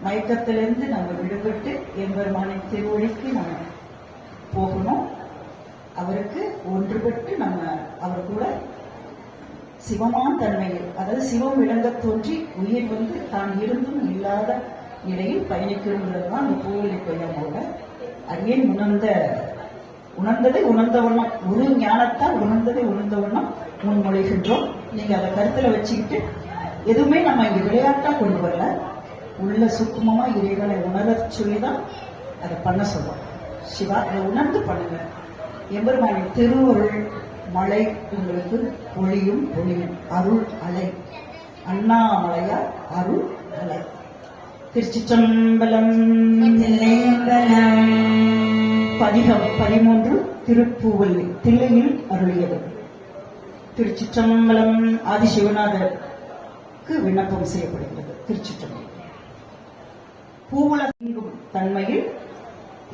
மயக்கத்திலிருந்து நம்ம விடுபட்டு எம்பெருமானின் திருவழிக்கு நம்ம போகணும். அவருக்கு ஒன்றுபட்டு நம்ம அவர் கூட சிவமான தன்மையில், அதாவது சிவம் விளங்க தோன்றி உயிர் தான் இருந்தும் இல்லாத நிலையில் பயணிக்கிறது தான் அந்த பூவெளி கொய்யாமோட அரியன் உணர்ந்ததை உணர்ந்த வண்ணம், ஒரு ஞானத்தால் உணர்ந்ததை உணர்ந்த வண்ணம் முன்மொழிகின்றோம். நீங்க அதை கருத்துல வச்சுக்கிட்டு எதுவுமே நம்ம இங்க விளையாட்டா கொண்டு வரல, உள்ள சுக்குமமா இறைவனை உணர சொல்லிதான் அதை பண்ண சொல்றோம். சிவா, அதை உணர்ந்து பண்ணுங்க. எம்பெருமானின் திருவருள் மழை உங்களுக்கு பொழியும் பொழியும். அருள் அலை, அண்ணாமலையார் அருள் அலை. திருச்சிற்றம்பலம். பதிகம் 13 திருப்பூவல்லி தில்லையில் அருளியது. திருச்சிற்றம்பலம். ஆதிசிவநாதருக்கு விண்ணப்பம் செய்யப்படுகிறது. திருச்சிற்றம்பலம். பூவுலகின் தன்மையில்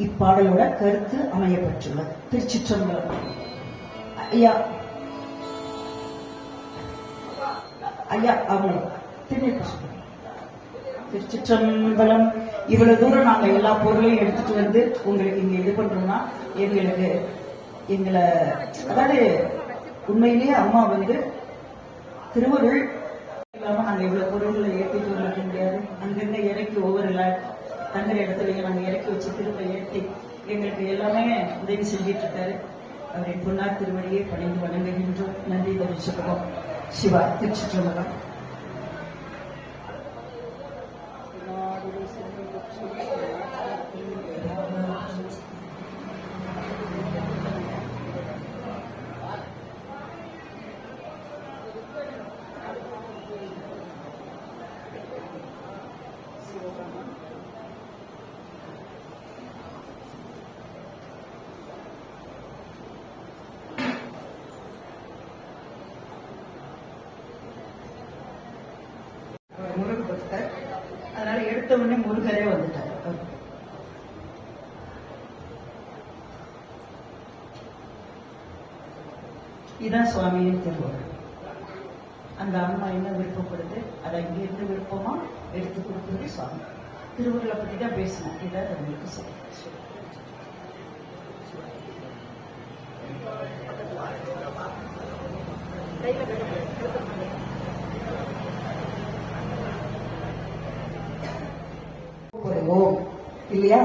இப்பாடலோட கருத்து அமையப்பட்டுள்ளது. திருச்சிற்றம்பலம். ஐயா அவங்க திருச்சிற்றம்பலம். இவ்வளவு தூரம் நாங்க எல்லா பொருளையும் எடுத்துட்டு உங்களுக்கு இங்க இது பண்றோம்னா எங்களை அதாவது உண்மையிலேயே அம்மா திருவருள் இல்லாம நாங்க இவ்வளவு பொருள்களை ஏற்றிட்டு வந்துக்க முடியாது. அங்கங்க இறக்கி ஒவ்வொரு தங்குற இடத்துலயும் நாங்க இறக்கி வச்சு திரும்ப ஏற்றி எங்களுக்கு எல்லாமே உதவி செஞ்சிட்டு இருக்காரு. அவரின் பொன்னார் திருவடியை பணிந்து வணங்குகின்றோம். நன்றி தெரிவிச்சுக்கிறோம். சிவா. திருச்சிற்றம்பலம். முருகன் பக்தர், அதனால எடுத்த உடனே முருகரே வந்துட்டார். இதுதான் சுவாமியின் திருவருள். அந்த அம்மா என்ன விருப்பப்படுது அதை இங்கிருந்து விருப்பமா எடுத்து கொடுத்தது சுவாமி. திருவருளை பத்தி தான் பேசணும். இதை உங்களுக்கு சொல்லுங்க. இல்லையா?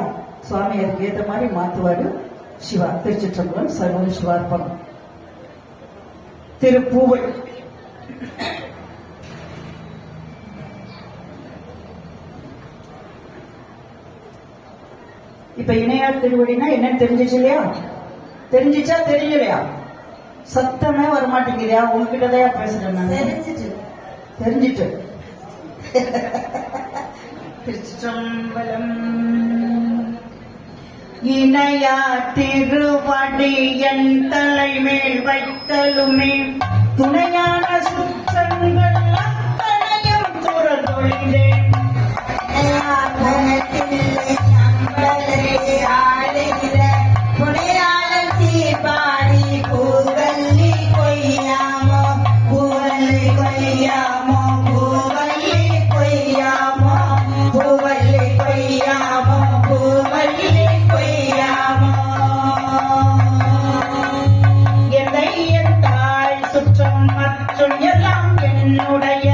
சுவாமி அதுக்கு ஏற்ற மாதிரி மாத்துவாரு. சிவா. திருச்சிற்றம்பலம். சர்வம் சிவார்ப்பணம். திருப்பூவல். இப்ப இணையார் திருவடினா என்னன்னு தெரிஞ்சிச்சு இல்லையா? தெரிஞ்சிச்சா தெரியலையா? சத்தமே வரமாட்டேங்கிறியா? உங்ககிட்டதான் பேசுறேன். தெரிஞ்சிட்டு திருச்சிற்றம்பலம். இணையா திருவடி என் தலைமேல் வைத்தலுமே துணையான சுற்றங்கள் அத்தனையும் துறந்தொழிந்தேன். புனையாளன் சீர்பாடி பூவல்லி கொய்யாமோ பூவல்லி கொய்யாமோ பூவல்லி கொய்யாமோ பூவல்லி கொய்யாமோ பூவல்லி கொய்யாமோ. என்னை என் தாய் சுற்றம் மற்றும் எல்லாம் என்னுடைய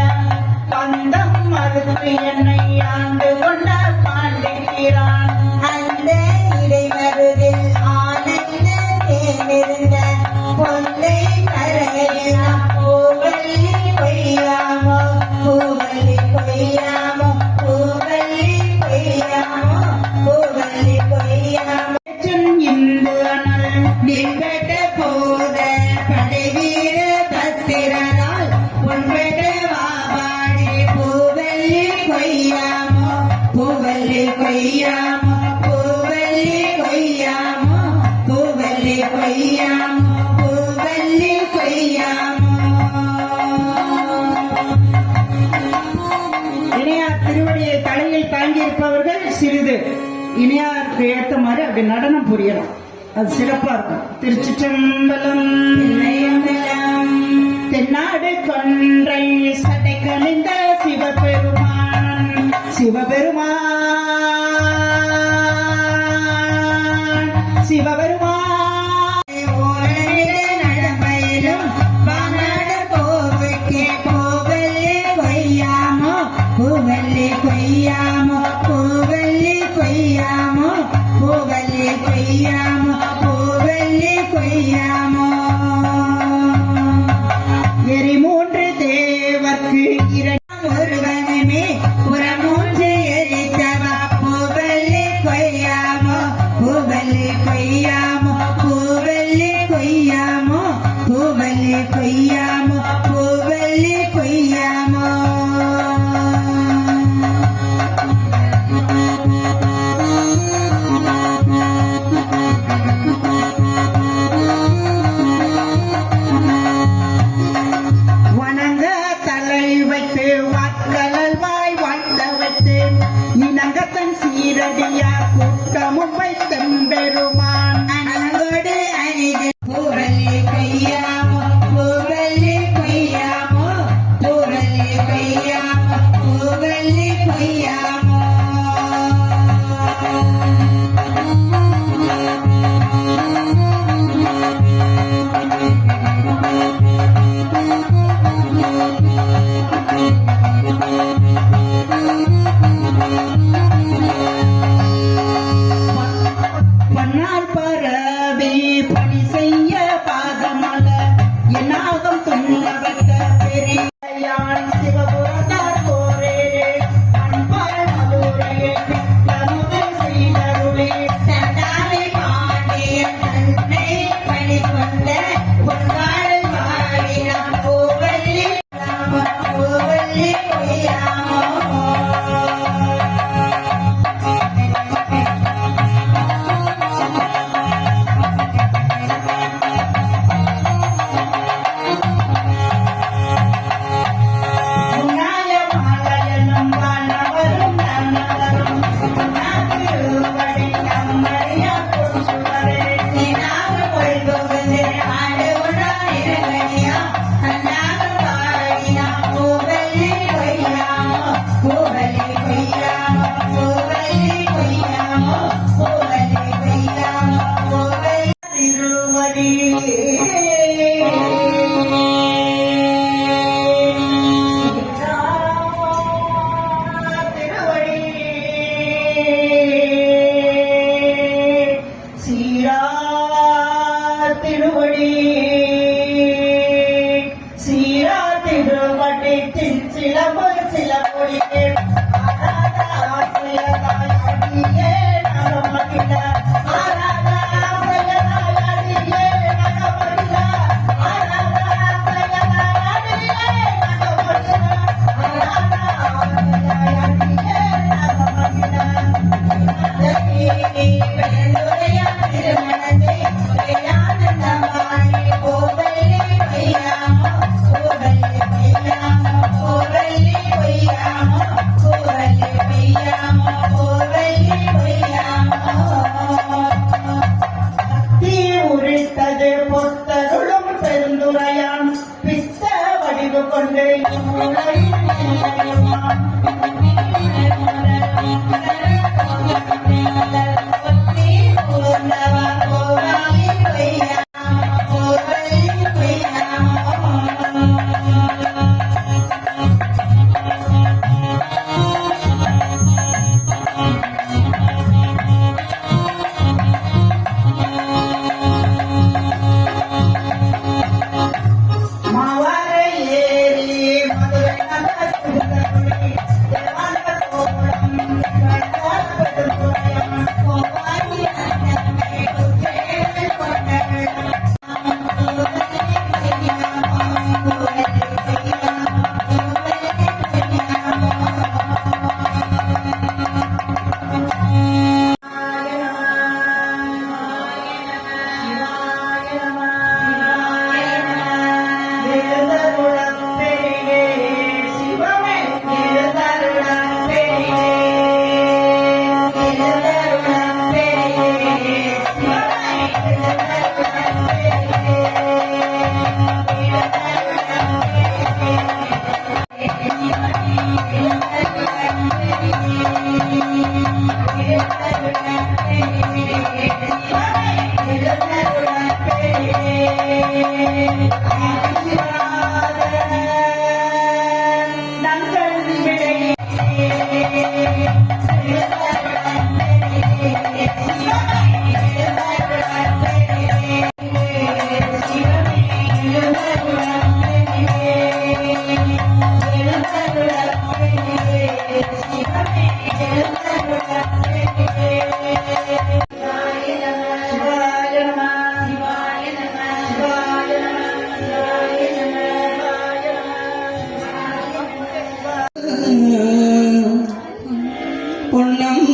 பந்தம் மறுத்து என்னை ஆண்டு கொண்ட பாண்டிக்கிறான். அந்த இடைமருதில் ஆனந்த தேர்ந்த பொன்னை கரையெல்லாம் பூவல்லி கொய்யாமோ பூவல்லி கொய்யாமோ பூவல்லி கொய்யாமோ பூவல்லி கொய்யாமோ. இந்து அனல் நின்பெட்ட போத படைவீர பத்திரனால் உன்பெட்ட வாபாடி பூவல்லி கொய்யாமோ சிறிது இனியாருக்கு ஏத்த மாதிரி அப்படி நடனம் புரியலாம். அது சிறப்பா இருக்கும். திருச்சிற்றம்பலம். தென்னாடு கொன்றை சடை கணிந்த சிவபெருமான் சிவபெருமான் நடமையிலும் வானாட கோவுக்கே பூவல்லி கொய்யாமோ பூவல்லி கொய்யாமோ பூவல்லி கொய்யாமோ பூவல்லி கொய்யாமோ பூவல்லி கொய்யாமோ எரி மூன்று தேவர்க்கு ஒருவனுமே புறமூன்று எரித்தவா பூவல்லி கொய்யாமோ பூவல்லி கொய்யாமோ பூவல்லி கொய்யாமோ பூவல்லி கொய்யாமோ பூவல்லி கொய்யாமோ வணங்க தலை வைத்து வாக்கலல் வாய் வாழ்த்த வைத்து இனங்கத்தன் சீரடியா கூட்டமும் வைத்தெம்பெருமான் அனங்கோடு அணிது பூவல்லி கொய்யாமோ பூவல்லி கொய்யாமோ பூவல்லி கொய்யாமோ பூவல்லி கொய்யாமோ பன்னால் பரவி பணி செய்ய பாதமல என்னாகும் துண்ணவத்த பெரியான் சிவபுரத்தார் போரேரே அன்பால் மதுரையே பித்தமுதல் செய்தருளே தண்டாலை பாண்டியன் தன்னை பணி கொண்ட பொன்காடல் வாழினான் பூவல்லி பூவல்லி கொய்யாமோ பூவல்லி கொய்யாமோ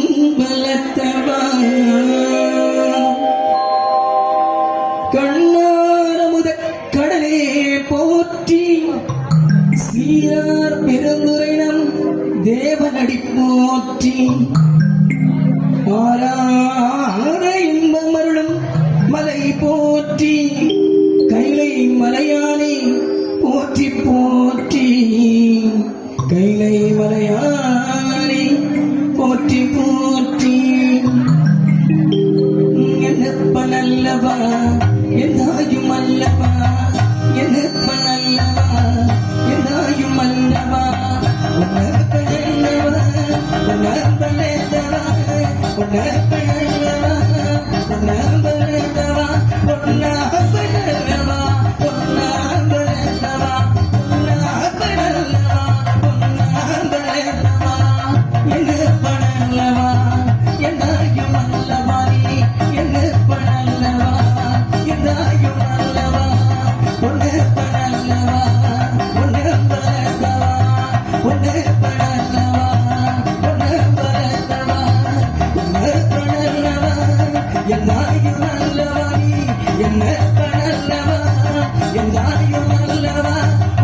பொன்னம்பலத்தவா கண்ணாரமுத கடலே போற்றி சீரார் பெருந்துரைனம் தேவனடி போற்றி ஆராத இன்பம் அருளும் மலை போற்றி கைலை மலையானே போற்றி போற்றி கைலை மலையானே போற்றி போற்றி என்னப்பனல்லவா எந்தாயும் அல்லவா என்னப்பனல்லவா எந்தாயும் அல்லவா உன்னப்பனல்லவா உன்னப்பனல்லவா உன்னப்பனல்லவா உன்னப்பனல்லவா உன்னப்பனல்லவா உன்னப்பனல்லவா உன்னப்பனல்லவா உன்னப்பனல்லவா என்னப்பனல்லவா எந்தாயும் அல்லவா என்னப்பனல்லவா எந்தாயும் அல்லவா உன்னப்பனல்லவா உன்னப்பனல்லவா உன்னப்பனல்லவா உன்னப்பனல்லவா உன்னப்பனல்லவா எந்தாயும் அல்லவா என்னப்பனல்லவா எந்தாயும் அல்லவா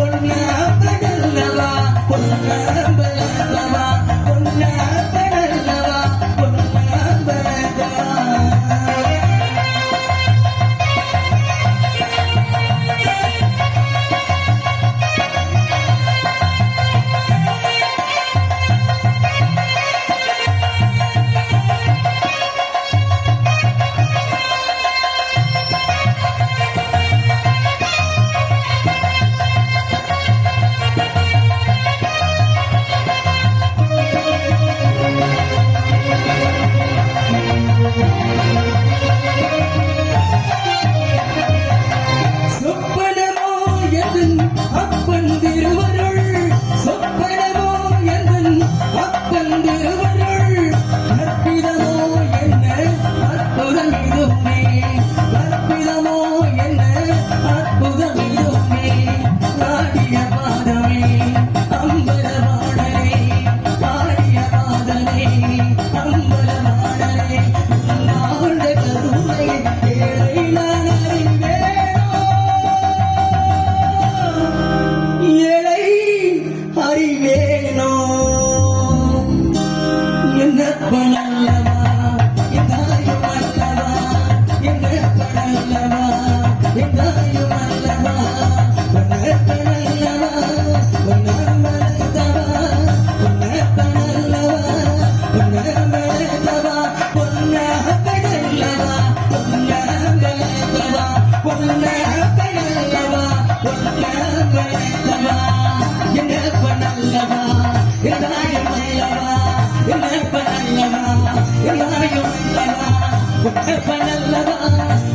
உன்னப்பனல்லவா உன்னப்பனல்லவா உன்னப்பனல்லவா உன்னப்பனல்லவா சொப்பனமோ எதன் அப்பன் திருவருள் சொப்பனமோ எதன் அப்பன் திருவருள் அற்பிதமோ என்ன அற்புதம் இதுமே அற்பிதமோ என்ன அற்புதம் இதுமே ஆடிய பாதமே அம்பலவாடனே ஆடிய பாதமே அம்பலவாடனே ஆண்ட கருணை ஏழை நான் அறிவேனோ ஏழை அறிவேனோ என்னப்பனல்லவா எந்தாயும் அல்லவா என்னப்பனல்லவா எந்தாயும் அல்லவா உன்னப்பனல்லவா உன்னப்பனல்லவா உன்னப்பனல்லவா உன்னப்பனல்லவா உன்னப்பனல்லவா உன்னப்பனல்லவா உன்னப்பனல்லவா உன்னப்பனல்லவா என்னப்பனல்லவா எந்தாயும் அல்லவா என்னப்பனல்லவா எந்தாயும் அல்லவா உன்னப்பனல்லவா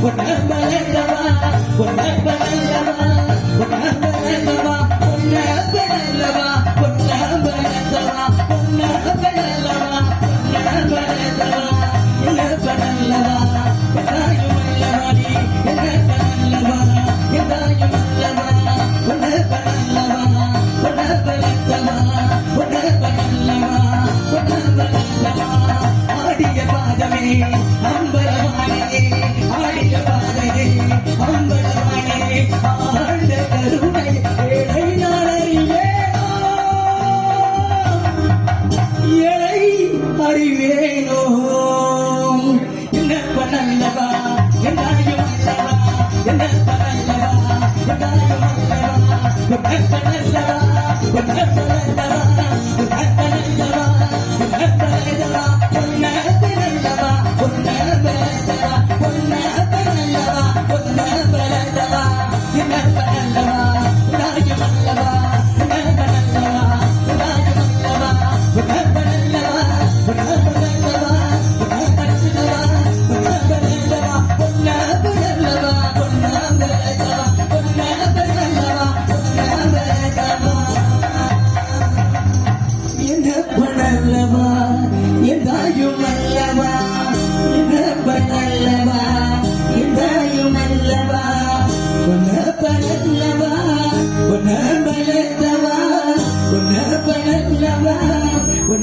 உன்னப்பனல்லவா உன்னப்பனல்லவா உன்னப்பனல்லவா உன்னப்பனல்லவா உன்னப்பனல்லவா உன்னப்பனல்லவா உன்னப்பனல்லவா என்னப்பனல்லவா எந்தாயும் அல்லவாடி என்னப்பனல்லவா எந்தாயும் அல்லவா உன்னப்பனல்லவா உன்னப்பனல்லவா உன்னப்பனல்லவா உன்னப்பனல்லவா ஆடிய பாதமே அம்பலவானே ஆடிய பாதமே அம்பலவானே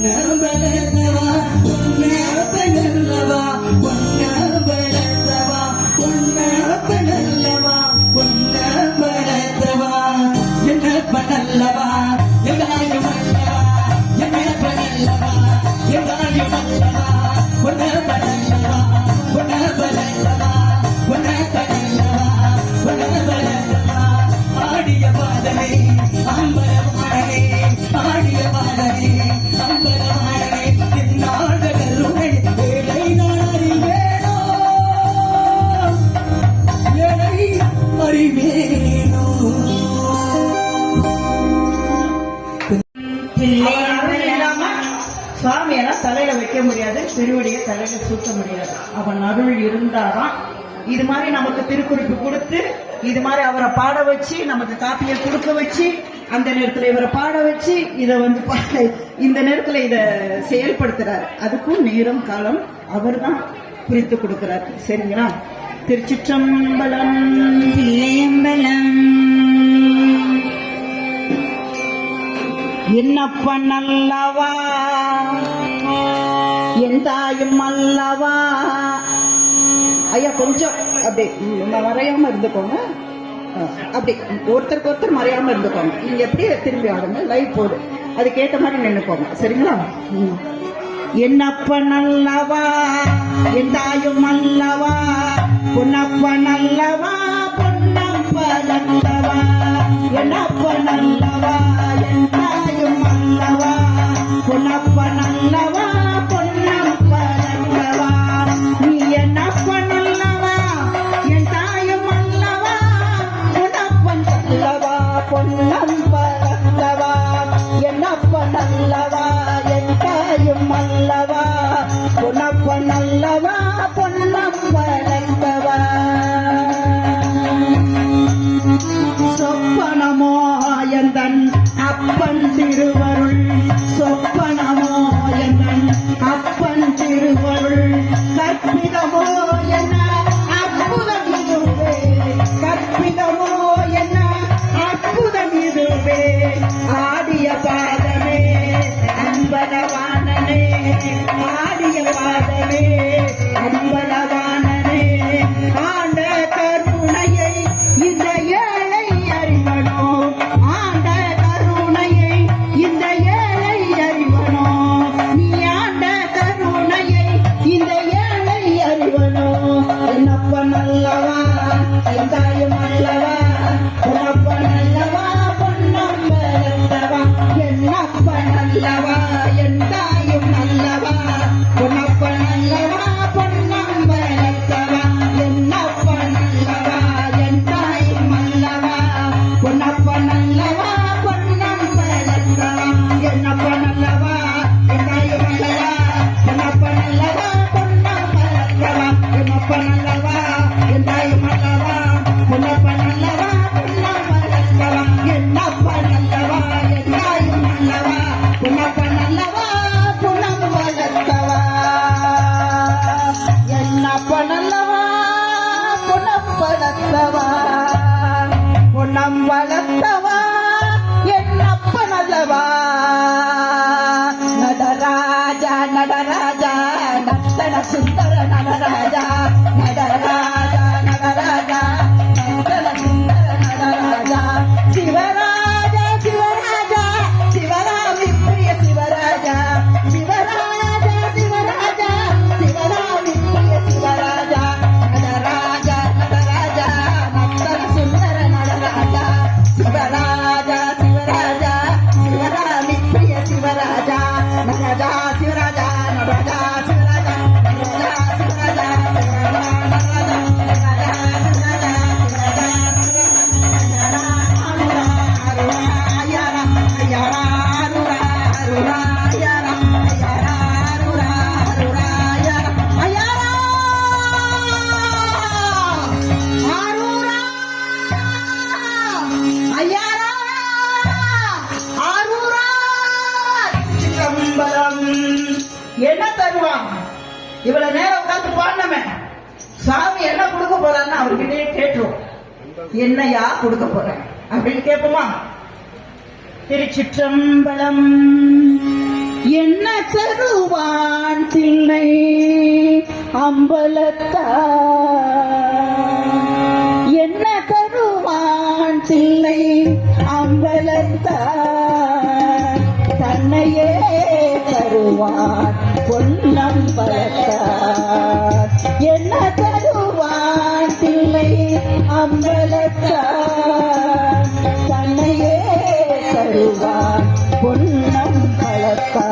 பொன்னம்பலத்தவா பொன்னப்பனல்லவா பொன்னம்பலத்தவா பொன்னப்பனல்லவா பொன்னம்பலத்தவா என்னப்பனல்லவா எங்காயும் அல்லவா என்னப்பனல்லவா எங்காயும் அல்லவா பொன்னப்பனல்லவா பொன்னப்பனல்லவா பொன்னப்பனல்லவா பொன்னப்பனல்லவா ஆடிய பாதமே அம்பலமானே ஆடிய பாதமே அம்பலமானே என்னாத கருணை ஏழை நான் அறிவேனோ ஏழை அறிவேனோ அவன் இல்லாம சுவாமியெல்லாம் தலையில வைக்க முடியாது, திருவடியை தலையில சூட்ட முடியாது. அவன் அருள் இருந்தாதான் இது மாதிரி நமக்கு திருக்குறிப்பு கொடுத்து இது மாதிரி அவரை பாட வச்சு நமக்கு காப்பியை கொடுக்க வச்சு அந்த நேரத்துல இவரை பாட வச்சு இதை இந்த நேரத்துல இத செயல்படுத்துறாரு. அதுக்கும் நேரம் காலம் அவர் தான் குறித்து கொடுக்கிறார். சரிங்களா? திருச்சிற்றம்பலம். தில்லையம்பலம் என்னப்பன் அல்லவா என் தாயும் அல்லவா. ஐயா கொஞ்சம் அப்படி மறையாம இருந்துக்கோங்க. அப்படி ஒருத்தருக்கு ஒருத்தர் மறையாம இருந்துக்கோங்க. நீங்க எப்படி திரும்பி ஆடுங்க, லைவ் போடு, அதுக்கேற்ற மாதிரி நின்னுக்கோங்க. சரிங்களா? என்னப்பன் அல்லவா என் தாயும் அல்லவா பொன்னப்பன் அல்லவா பொன்னப்பனல்லவா என்னப்பன் அல்லவா என் தாயும் அல்லவா பொன்னப்பன் அல்லவா பொன்னப்பனல்லவா நீ என்னப்பன் அல்லவா என் தாயும் அல்லவா பொன்னப்பன் அல்லவா பொன்னப்பனல்லவா என்னப்பன் அல்லவா என் தாயும் அல்லவா பொன்னப்பன் அல்லவா பொன்னப்பனல்லவா. சொப்பனமோ எந்தன் அப்பன் திருவருள் சொப்பனமோ எந்தன் அப்பன் திருவருள் கற்பிதமோ என்ன அற்புதம் இதுவே கற்பிதமோ என்ன அற்புதம் இதுவே ஆடிய பாதமே அன்பலவானனே ஆடிய பாதமே அன்பலவானனே ஆண்ட கருணையை இந்த ஏழை அறிவனோ ஆண்ட கருணையை இந்த ஏழை அறிவனோ நீ ஆண்ட கருணையை இந்த ஏழை அறிவனோ என்னப்பன் அல்லவா என் தாயும் அல்லவா பொன்னப்பன் அல்லவா பொன்னம்பலத்தவா என்னப்பன் அல்லவா என் தாயும் அல்லவா பொன்னப்பன் அல்லவா பொன்னம்பலத்தவா என்னப்பன் அல்லவா என் தாயும் அல்லவா பொன்னப்பன் அல்லவா பொன்னம்பலத்தவா என்னப்பன் அல்லவா என் தாயும் அல்லவா பொன்னப்பன் அல்லவா பொன்னம்பலத்தவா என்னப்பன் அல்லவா என் தாயும் அல்லவா பொன்னப்பன் அல்லவா பொன்னம்பலத்தவா என்னப்பன் அல்லவா என் தாயும் அல்லவா பொன்னப்பன் அல்லவா பொன்னம்பலத்தவா என்னப்பன் அல்லவா பொன்னம்பலத்தவா பொன்னம்பலத்தவா என்னப்பன் அல்லவா நடராஜா நடராஜா நர்த்தன சுந்தர நடராஜா நடராஜா நடராஜா நர்த்தன சுந்தர நடராஜா சிவராஜா சிவராஜா சிவராமி பிரிய சிவராஜா சிவராஜா சிவராஜா சிவராமி பிரிய சிவராஜா நடராஜா நடராஜா நர்த்தன சுந்தர நடராஜா சிவராஜா சிவராஜா சிவராமி பிரிய சிவராஜா நடராஜா சிவராஜா நடராஜா சிவராஜா நடராஜா சிவராஜா நடராஜா நடராஜா என்ன தருவான்? இவ்வளவு நேரம் உட்காந்து பாடினமே சாமி என்ன கொடுக்க போறான்னு அவர்கிட்டே கேட்டுரும். என்னையா கொடுக்க போறேன் அப்படின்னு கேட்போமா? திருச்சிற்றம்பலம். என்ன அம்பலத்தான் என்ன தருவான் தில்லை அம்பலத்தான் தன்னையே தருவான் பொன்னம்பலத்தான் என்ன தருவான் தில்லை அம்பலத்தான் தன்னையே தருவான் பொன்னம்பலத்தான்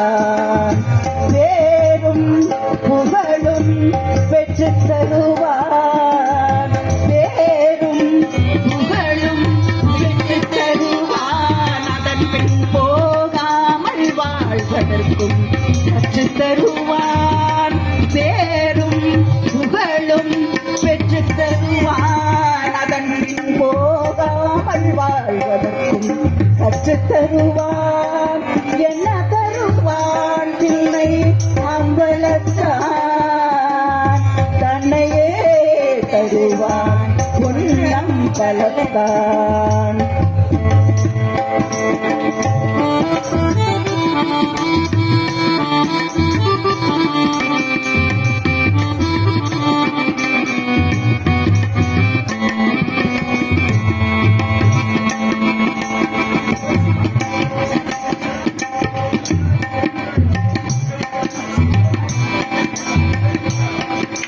பேரும் புகழும் பெற்று தருவான் பேரும் புகழும் பெற்று தருவான் அதன் பின் போகாமல் வாழ்வதற்கும் கற்று தருவான் பேரும் புகழும் பெற்று தருவான் அதன் பின் போகாமல் வாழ்வதற்கும் கற்று தருவான் என்ன தருவான் தில்லை அம்பலத்தான் தன்னையே தருவான் பொன்னம்பலத்தான்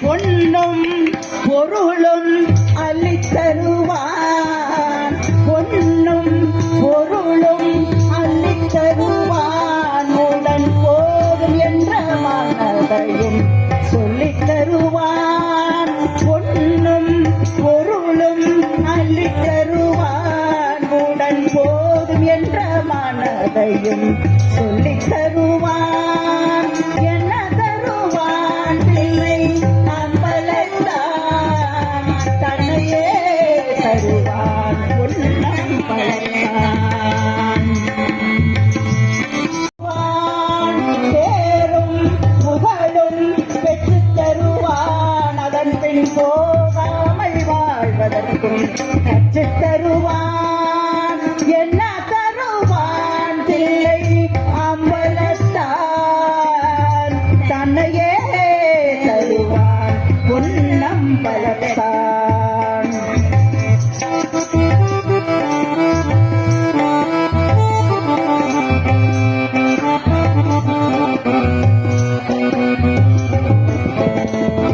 பொன்னும் பொருளும் அள்ளித்தருவான் பொன்னும் பொருளும் அள்ளித்தருவான் உடன் போதும் என்ற மனதையும் சொல்லித் தருவான் பொன்னும் பொருளும் அள்ளித்தருவான் உடன் போதும் என்ற மனதையும் சொல்லித் தருவான் என்ன தருவான் தில்லை அம்பலத்தான் தன்னையே தருவான் பொன்னம்பலத்தான் பேரும் புகழும் பெற்று தருவான் அதன் பின் போகாமல் வாழ்வதற்கும் கற்று தருவான் என்ன தருவான் தில்லை அம்பலத்தான் தன்னையே தருவான் பொன்னம்பலத்தான்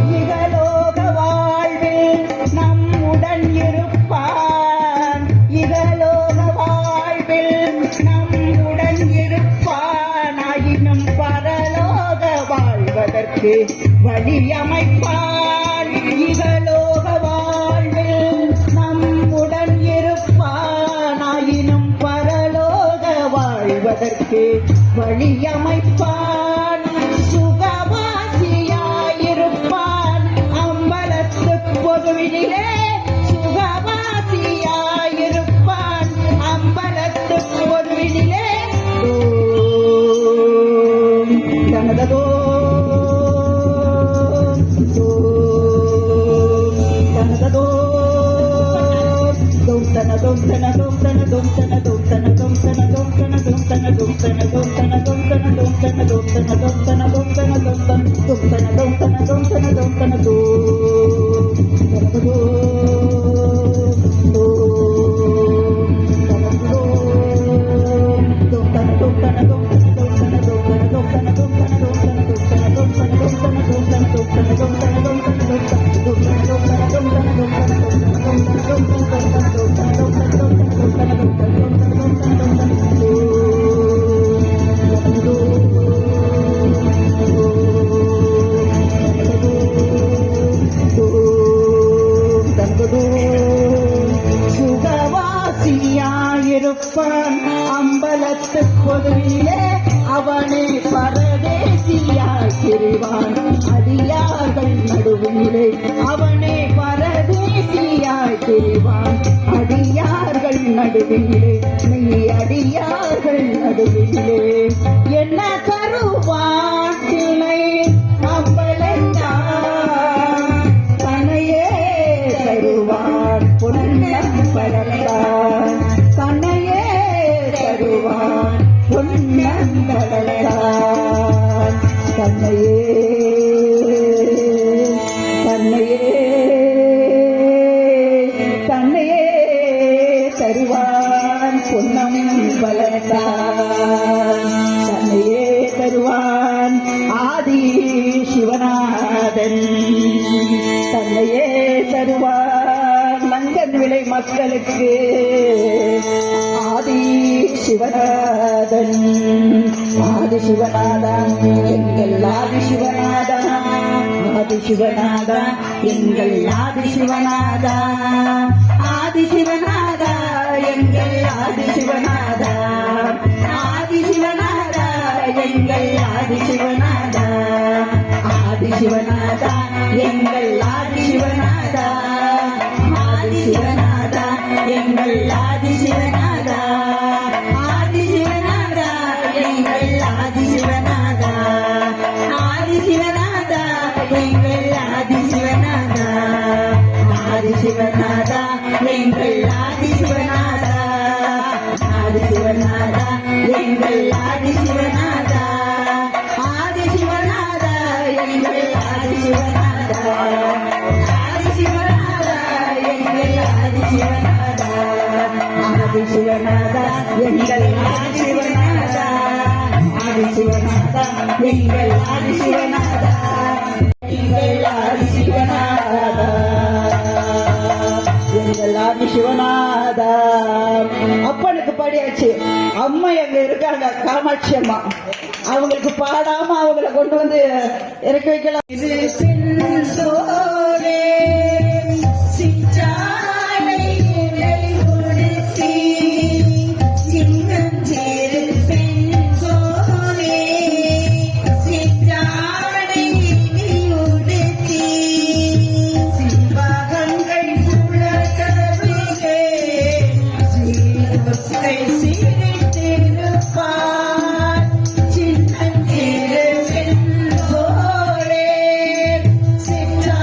இகலோக வாழ்வில் நம்முடன் இருப்பான் இகலோக வாழ்வில் நம்முடன் இருப்பான் ஆயினும் பரலோக வாழ்வதற்கு வழி அமைப்பான் இகலோக வாழ்வில் நம்முடன் இருப்பான் ஆயினும் பரலோக வாழ்வதற்கு வழி அமைப்பான் சுகவாசியாயிருப்பான் அம்பலத்து பொதுவினிலே சுகவாசியாயிருப்பான் அம்பலத்து பொதுவினிலே தனதோ தனதோ தனதும் தனதும் தனதும் தனதும் தனதும் தனதும் தனதும் தனதும் தனதும் தனதும் தனதும் தனதும் தனதும் தனதும் தனதும் தனதும் தனதும் தனதும் தனதும் சுகவாசியாயிருப்பான் அம்பலத்து பொதுவிலே அவனே பரதேசியாய் திரிவான் அடியார்கள் நடுவிலே அவனே பரதேசியாய் திரிவான் அடியார்கள் நடுவிலே நீ அடியார்கள் நடுவிலே என்ன தருவான் தில்லை அம்பலத்தான் தன்னையே தருவான் பொன்னம்பலத்தான் தன்னையே தருவான் பொன்னம்பலத்தான் தன்னையே மக்களுக்கு ஆதி சிவநாதன் ஆதி சிவநாதா எங்கள் ஆதி சிவநாதா ஆதி சிவநாதா எங்கள் ஆதி சிவநாதா ஆதி சிவநாதா எங்கள் ஆதி சிவநாதா ஆதி சிவநாதா எங்கள் ஆதி சிவநாதா ஆதி சிவநாதா எங்கள் ஆதி சிவநாதா ஆதி சிவநாதா எங்கள் ஆதி சிவநாதா ஆதி சிவநாதா எங்கள் ஆதி சிவநாதா ஆதி சிவநாதா எங்கள் ஆதி சிவநாதா ஆதி சிவநாதா எங்கள் ஆதி சிவநாதா ஆதி சிவநாதா எங்கள் ஆதி சிவநாதா ஆதி சிவநாதா எங்கள் ஆதி சிவநாதா ஆதி சிவநாதா எங்கள் ஆதி சிவநாதா ஆதி சிவநாதா எங்கள் ஆதி சிவநாதா ஆதி சிவநாதா எங்கள் ஆதி சிவநாதா எங்கள் ஆதி சிவநாதா எங்கள் ஆதி சிவநாதா. அப்பனுக்கு பாடியாச்சு. அம்மா எங்க இருக்காங்க, காமாட்சி அம்மா. அவங்களுக்கு பாடாம அவங்களை கொண்டு வந்து இறக்கி வைக்கலாம். இது சென்றோரே சிற்றாடை இலை உடுத்தி, சின்னஞ்சிறு பெண்கோனே சிற்றாடை இலை உடுத்தி, சிவகங்கை குலக்கவியே சீர்கொத்தை சிரித்திருப்பார். சின்னஞ்சிறு பெண்கோனே சிற்றா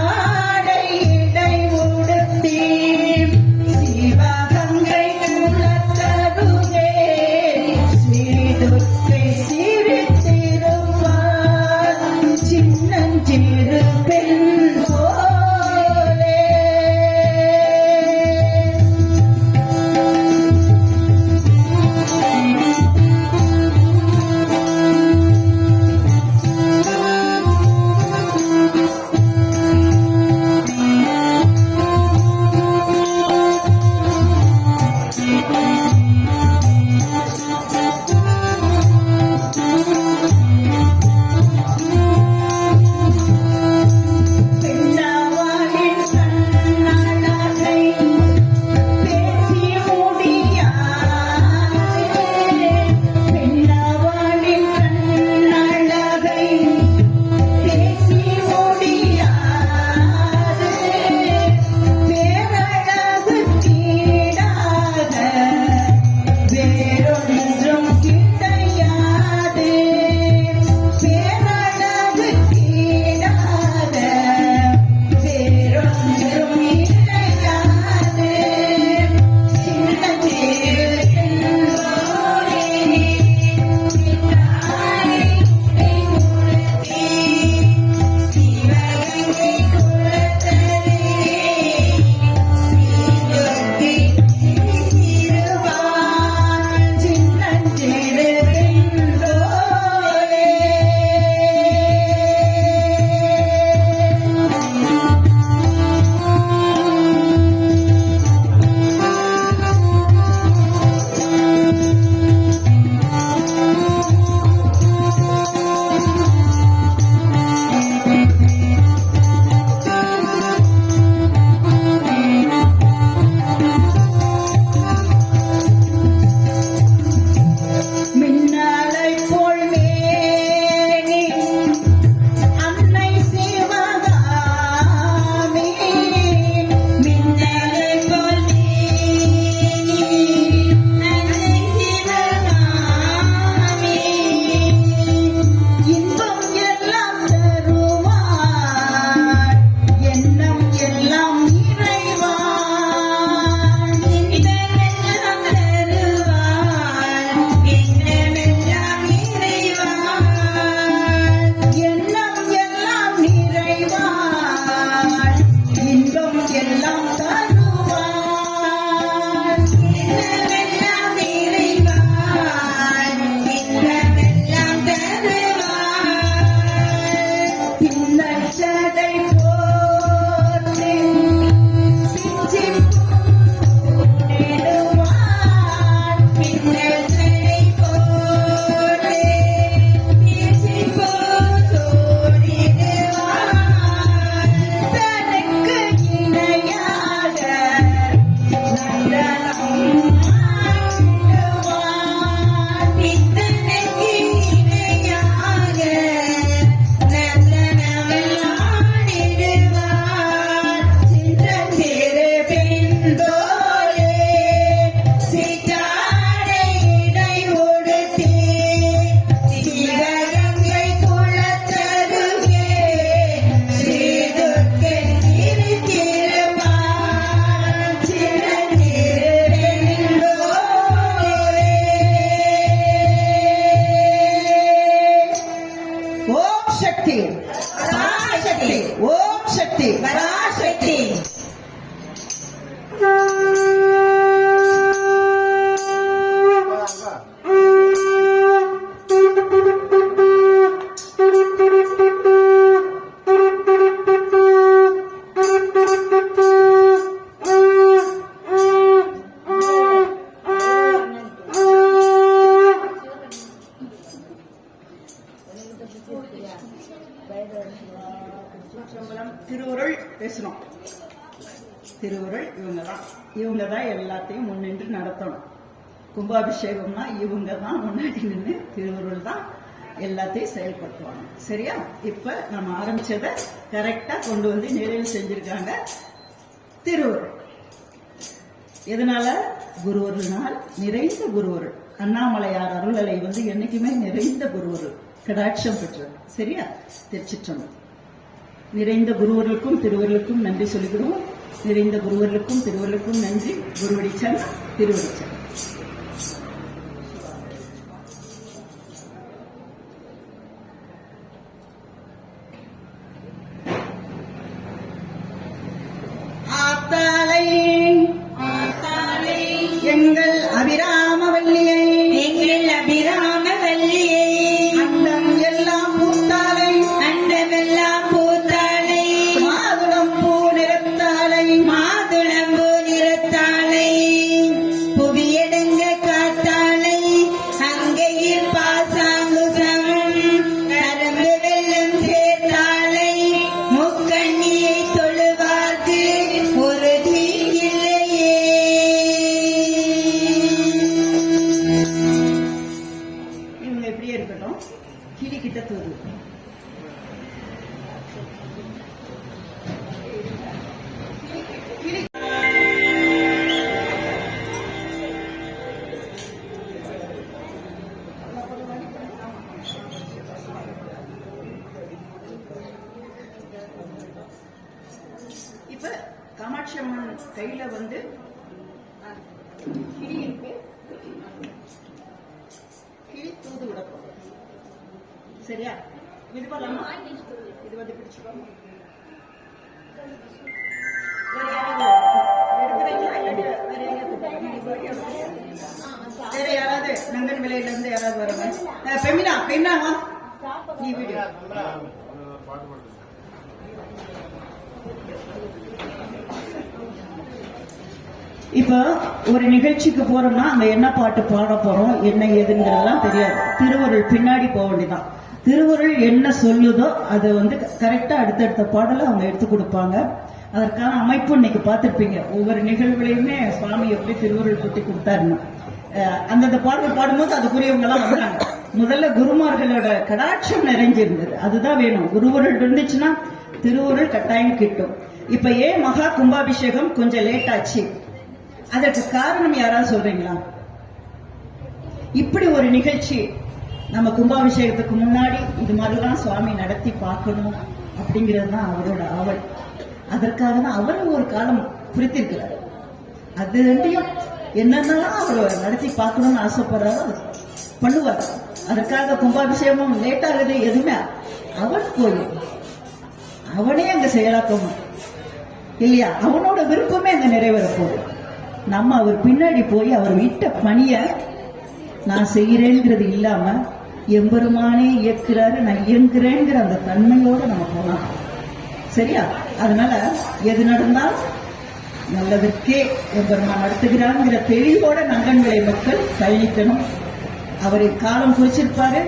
பராசக்தி பராசக்தி ஓம் சக்தி பராசக்தி திருவுருள் பேசணும். திருவுருள் இவங்க தான் எல்லாத்தையும் முன்னின்று நடத்தணும். கும்பாபிஷேகம்னா இவங்க தான் முன்னாடி நின்று திருவுருள் தான் எல்லாத்தையும் செயல்படுத்துவாங்க. சரியா? இப்ப நம்ம ஆரம்பிச்சதை கரெக்டா கொண்டு வந்து நிறைவு செஞ்சிருக்காங்க. திருவுருள் எதனால? குருவருள் நாள், நிறைந்த குருவருள். அண்ணாமலையார் அருளலை வந்து என்னைக்குமே நிறைந்த குருவருள் கடாட்சம் பெற்றது. சரியா? திருச்சிற்றம்பலம். நிறைந்த குருவர்களுக்கும் திருவர்களுக்கும் நன்றி சொல்லிக்கிடுவோம். நிறைந்த குருவர்களுக்கும் திருவர்களுக்கும் நன்றி. குருவடிச்சன் திருவடிச்சன். ஆத்தாளை ஆத்தாளை எங்கள் அபிராமவல்லியை எங்கள் அபிராம வல்லியை அண்டம் எல்லாம் பூத்தாளை அண்டமெல்லாம் பூத்தாளை மாதுளம் பூ நிறத்தாளை மாதுளம்பூ நிறத்தாளை புவியடங்க காத்தாளை அங்கையில் பாசாங்குசமும் கரம்பு வெள்ளம் சேர்த்தாளை முக்கண்ணியை தொழுவார்க்கு ஒரு தீங்கில்லையே. இவங்க எப்படியே இருக்கட்டும். கிளி கிட்ட தூது. இப்ப காமாட்சி அம்மன் கையில வந்து கிளி இருக்கு. கிளி தூது விட போறோம். சரியா? இது பண்ணலாமா? இது வந்து பிடிச்சுக்கோங்க. வேற யாராவது எடுக்கிறீங்களா? இல்லாட்டி வேற எங்கேயாவது? வேற யாராவது நங்கன் விலையில இருந்து யாராவது வரவங்க? பெமினா பெண்ணாவா? நீ வீடியோ இப்ப ஒரு நிகழ்ச்சிக்கு போறோம்னா அங்க என்ன பாட்டு பாட போறோம், என்ன ஏதுங்கிறதெல்லாம் தெரியாது. திருவருள் பின்னாடி போக வேண்டியதான். திருவருள் என்ன சொல்லுதோ அதை வந்து கரெக்டா அடுத்தடுத்த பாடல அவங்க எடுத்து கொடுப்பாங்க. அதற்கான அமைப்பு இன்னைக்கு பார்த்திருப்பீங்க. ஒவ்வொரு நிகழ்வுலையுமே சுவாமி எப்படி திருவருள் குட்டி கொடுத்தாருன்னு அந்தந்த பாடல் பாடும்போது அதுக்குரியவங்க எல்லாம் வந்தாங்க. முதல்ல குருமார்களோட கடாட்சம் நிறைஞ்சிருந்தது. அதுதான் வேணும். குருவருள் இருந்துச்சுன்னா திருவருள் கட்டாயம் கிட்டும். இப்ப ஏன் மகா கும்பாபிஷேகம் கொஞ்சம் லேட் ஆச்சு? அதற்கு காரணம் யாராவது சொல்றீங்களா? இப்படி ஒரு நிகழ்ச்சி நம்ம கும்பாபிஷேகத்துக்கு முன்னாடி இது மாதிரிலாம் சுவாமி நடத்தி பார்க்கணும் அப்படிங்கிறது தான் அவரோட ஆவல். அதற்காக தான் அவரும் ஒரு காலம் குறித்திருக்கிறார். அது ரெண்டையும் என்னென்னலாம் அவர் நடத்தி பார்க்கணும்னு ஆசைப்படுறாரோ அது பண்ணுவார். அதற்காக கும்பாபிஷேகம் லேட் ஆகுது எதுவுமே அவன் கோயில், அவனே அங்க செயலாக்கணும் இல்லையா? அவனோட விருப்பமே அங்க நிறைவேற போகுது. நம்ம அவர் பின்னாடி போய் அவர் விட்ட பணிய நான் செய்யறேங்கிறது இல்லாம எம்பெருமானே இயக்குறாரு, நான் இயங்குறேங்கிற அந்த தன்மையோட நம்ம போலாம். சரியா? அதனால எது நடந்தால் நல்லதற்கே எம்பெருமான் நடத்துகிறாங்கிற தெளிவோட நங்கன்விளை மக்கள் பயணிக்கணும். அவரை காலம் குறிச்சிருப்பாரு.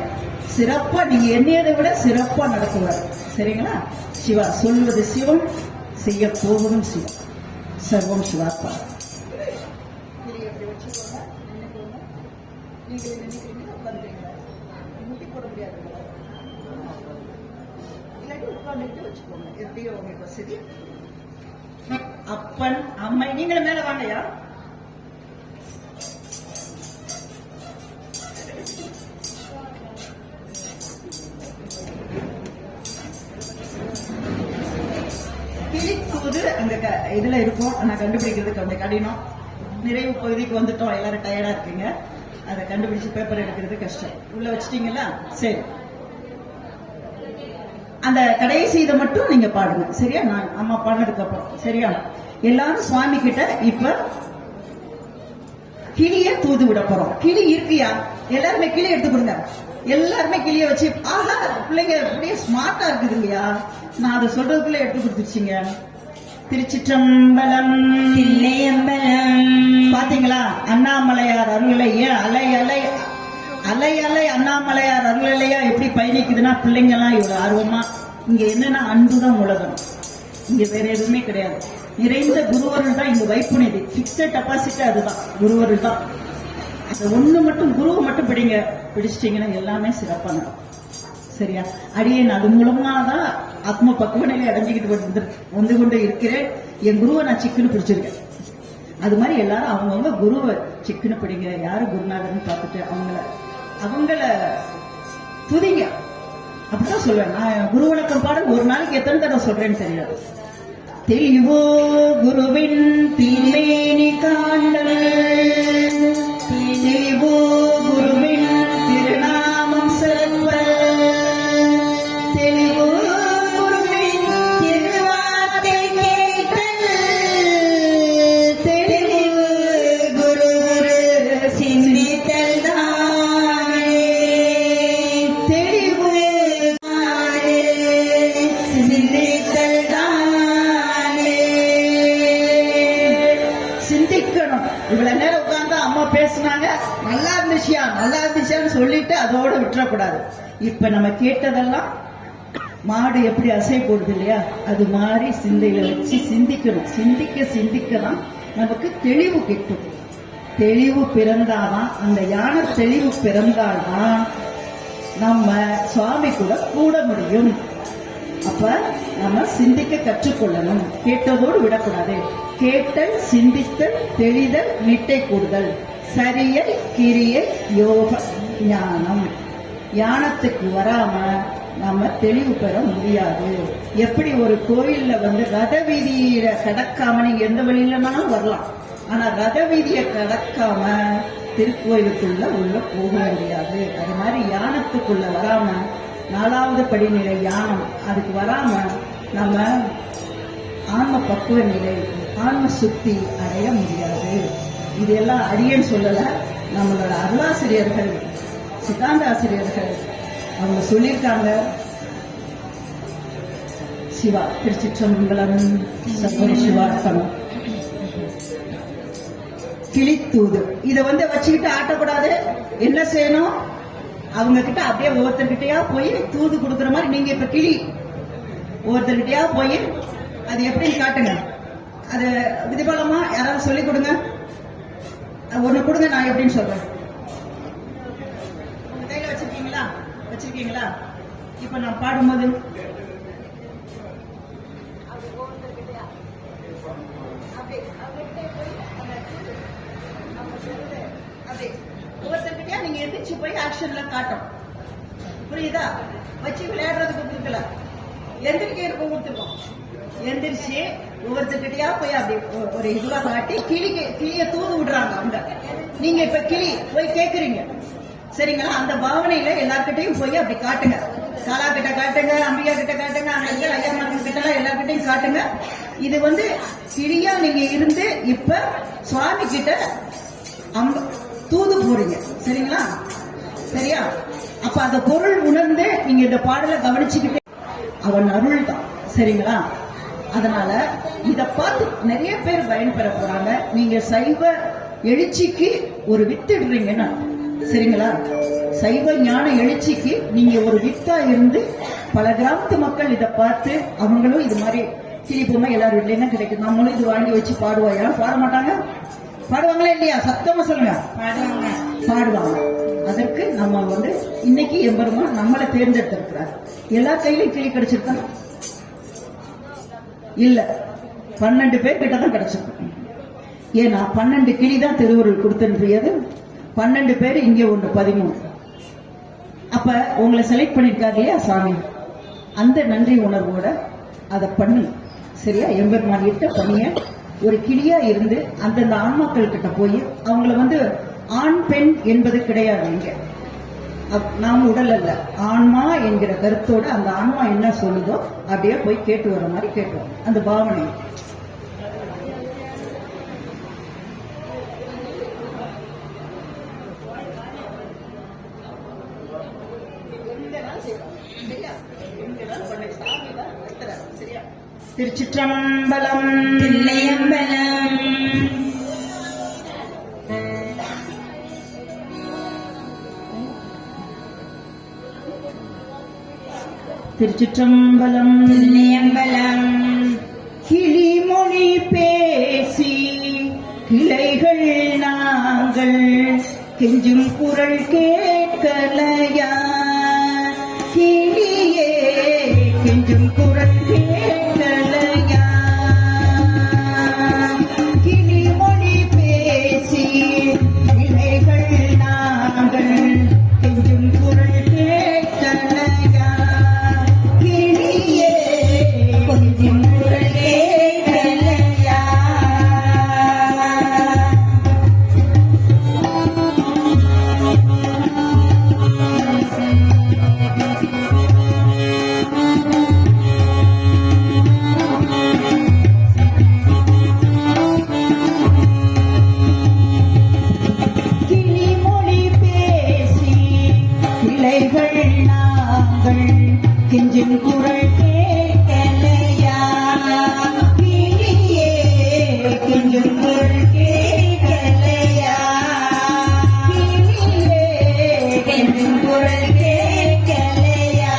சிறப்பா நீங்க எண்ணியதை விட சிறப்பா நடத்துவார். சரிங்களா? சிவா சொல்வது சிவம், செய்ய போவதும் சிவம். சர்வம் சிவாப்பா. அப்பன் அம்மை நீங்களும் மேல வாங்கயா. கிளித்தூது அந்த இதுல இருக்கும். நான் கண்டுபிடிக்கிறது கொஞ்சம் கடினம். நிறைவு பகுதிக்கு வந்துட்டோம். எல்லாரும் டயர்டா இருக்கீங்க. அதை கண்டுபிடிச்சு பேப்பர் எடுக்கிறது கஷ்டம். உள்ள வச்சிட்டீங்களா? சரி. அந்த கடைசி இதை மட்டும் நீங்க பாடுங்க. சரியா? நான் அம்மா பாடினதுக்கு அப்புறம். சரியா? எல்லாரும் சுவாமி கிட்ட இப்ப கிளிய தூது விட போறோம். கிளி இருக்கியா? எல்லாருமே கிளி எடுத்து கொடுங்க. எல்லாருமே கிளிய வச்சு, ஆஹா பிள்ளைங்க அப்படியே ஸ்மார்ட்டா இருக்குது இல்லையா? நான் அதை சொல்றதுக்குள்ள எடுத்து கொடுத்துருச்சிங்க. திருச்சிற்றம்பலம். தில்லையம்பலம். பாத்தீங்களா? அண்ணாமலையார் அருளைய அலை அலை அலை அலை அண்ணாமலையார் அருளையா எப்படி பயணிக்குதுன்னா, பிள்ளைங்க எல்லாம் இவ்வளவு ஆர்வமா. இங்க என்னன்னா அன்புதான் உலகம். இங்க வேற எதுவுமே கிடையாது. நிறைந்த குருவர்கள் தான் இங்க வைப்புநிதி. பிக்சட் டெபாசிட் அதுதான், குருவர்கள் தான். அது ஒண்ணு மட்டும், குருவை மட்டும் பிடிச்சிட்டீங்கன்னா எல்லாமே சிறப்பான. சரியா? அடியேன் அது மூலமா தான் ஆத்ம பக்குவ நிலை அடைஞ்சுக்கிட்டு வந்து கொண்டு இருக்கிறேன். என் குருவை நான் சிக்குன்னு பிடிச்சிருக்கேன். அது மாதிரி எல்லாரும் அவங்கவுங்க குருவை சிக்குன்னு பிடிங்க. யாரு குருநாதர்னு பார்த்துட்டு அவங்கள துதிங்க. அப்படிதான் சொல்லுவேன். நான் குரு வணக்கம் பாடல் ஒரு நாளைக்கு எத்தனை தடவை சொல்றேன்னு தெரியாது. தெளிவோ குருவின் தீமேனி காண்டல், தெளிவோ குருவின் திருநாமம் செல்வ, தெளிவோ குருவின் திருவார்த்தை கேட்டல், தெளிவு குரு சிந்தித்தல் தானே, தெளிவு சிந்தித்தல் தானே. சிந்திக்கணும். இவ்வளவு நேரம் உட்கார்ந்து அம்மா பேசுனாங்க, நல்லா இருந்துச்சியான்னு சொல்லிட்டு அதோட விட்டுறக்கூடாது. இப்ப நம்ம கேட்டதெல்லாம் மாடு எப்படி அசை போடுது இல்லையா, அது மாதிரி சிந்தையில வச்சு சிந்திக்கணும். சிந்திக்க தான் நமக்கு தெளிவு கிட்டும். தெளிவு பிறந்தாதான், அந்த யானை தெளிவு பிறந்தால்தான் நம்ம சுவாமி கூட முடியும். அப்ப நம்ம சிந்திக்க கற்றுக்கொள்ளணும். கேட்டதோடு விடக்கூடாது. கேட்டல், சிந்தித்தல், தெளிதல், நிட்டை கூடுதல், சரியல், கிரியை, யோக, ஞானம். ஞானத்துக்கு வராம நம்ம தெளிவு பெற முடியாது. எப்படி ஒரு கோயில்ல ரத வீதியில கடக்காம நீங்க எந்த வழியிலனாலும் வரலாம். ஆனா ரத வீதியை கடக்காம திருக்கோயிலுக்குள்ள உள்ள போக முடியாது. அது மாதிரி யானத்துக்குள்ள வராம, 4வது படிநிலை யானம், அதுக்கு வராம நம்ம ஆன்ம பக்குவ நிலை, ஆன்ம சுத்தி அடைய முடியாது. இதெல்லாம் அடியேன்னு சொல்லல, நம்மளோட அருளாசிரியர்கள், சித்தாந்த ஆசிரியர்கள் அவங்க சொல்லியிருக்காங்க. சிவா திருச்சிற்றம்பலம். சத்குரு சிவார்த்தம். கிளித்தூது இதை வச்சுக்கிட்டு ஆட்டக்கூடாது. என்ன செய்யணும்? அவங்க கிட்ட அப்படியே ஒவ்வொருத்தர்கிட்டயா போய் தூது கொடுக்குற மாதிரி நீங்க இப்ப கிளி ஒவ்வொருத்தர்கிட்டயா போய் அது எப்படின்னு காட்டுங்க. அது விதிபலமா யாராவது சொல்லி கொடுங்க. ஒண்ணு கொடுங்க, நான் எப்படின்னு சொல்றேன். உங்க கையில வச்சிருக்கீங்களா? இப்ப நான் பாடும்போது ஒவ்வொருத்தர்கிட்டயா நீங்க எந்திரிச்சு போய் ஆக்ஷன்ல காட்டும். புரியுதா? வச்சு விளையாடுறதுக்கு கொடுக்கல, எந்திரிக்க கொடுத்துருக்கோம். எந்திரிச்சு ஒவ்வொருத்தர்கிட்டயா போய் அப்படி ஒரு இதுவா காட்டி கிளிய தூது விடுறாங்க அவங்க. நீங்க இப்ப கிளி போய் கேக்குறீங்க. சரிங்களா? அந்த பாவனையில எல்லார்கிட்டையும் போய் அப்படி காட்டுங்க. காலா கிட்ட காட்டுங்க, அம்பிகா கிட்ட காட்டுங்க, அங்க ஐயா மக்கள் கிட்ட எல்லாம் எல்லார்கிட்டையும் காட்டுங்க. இது கிளியா நீங்க இருந்து இப்ப சுவாமி கிட்ட தூது போறீங்க. சரிங்களா? சரியா? அப்ப அந்த பொருள் உணர்ந்து நீங்க இந்த பாடலை கவனிச்சுக்கிட்டே, அவன் அருள் தான். சரிங்களா? அதனால இத பார்த்து நிறைய பேர் பயன்பெற போறாங்க. நீங்க சைவ எழுச்சிக்கு ஒரு வித்திடுறீங்கன்னா, சரிங்களா? சைவ ஞான எழுச்சிக்கு நீங்க ஒரு வித்தா இருந்து பல கிராமத்து மக்கள் இதை பார்த்து அவங்களும் இது மாதிரி கிளி பொம்மை எல்லாரும் வீட்லயும் கிடைக்கும். நம்மளும் இது வாங்கி வச்சு பாடுவோம். யாரும் பாட மாட்டாங்க? பாடுவாங்களா இல்லையா? சத்தமா சொல்லுங்க. பாடுவாங்க. அதற்கு நம்ம இன்னைக்கு எம்பெருமான் நம்மளை தேர்ந்தெடுத்திருக்கிறார். எல்லா கையிலும் கிளி கிடைச்சிருக்கா? இல்ல, 12 பேர் கிட்டதான் கிடைச்சிருக்கும். ஏன்னா 12 கிளி தான் திருவருள் கொடுத்தது. 12 பேர் இங்க 13. அப்ப உங்களை செலக்ட் பண்ணிருக்காரு இல்லையா சாமி? அந்த நன்றி உணர்வோட அதை பண்ணு. சரியா? எம்பெருமான் கிட்ட பண்ணிய ஒரு கிளியா இருந்து அந்தந்த ஆன்மாக்கள் கிட்ட போய் அவங்கள ஆண் பெண் என்பது கிடையாது. இங்க நாம் உடல் அல்ல, ஆன்மா என்கிற கருத்தோட அந்த ஆன்மா என்ன சொல்லுதோ அப்படியே போய் கேட்டு வர மாதிரி கேட்டோம். அந்த பாவனை திருச்சிற்றம்பலம். தில்லையம்பலம். திருச்சிற்றம்பலம். தில்லையம்பலம். கிளிமொழி பேசி கிளைகள் நாங்கள் கெஞ்சும் குரல் கேட்கலையா, கிளியே கெஞ்சும் குரல் கேட்கலையா, கிளிமொழி பேசி கிளைகள் நாங்கள் கெஞ்சும் குரல் கேட்கலையா, கிளியே கொஞ்சம் குரல் கேட்கலையா. கிளிமொழி பேசி கிளைகள் நாங்கள் கெஞ்சும் குரல் கேட்கலையா, கிளியே கெஞ்சும் குரல் கேட்கலையா, கிளியே கொஞ்சம் குரல் கேட்கலையா.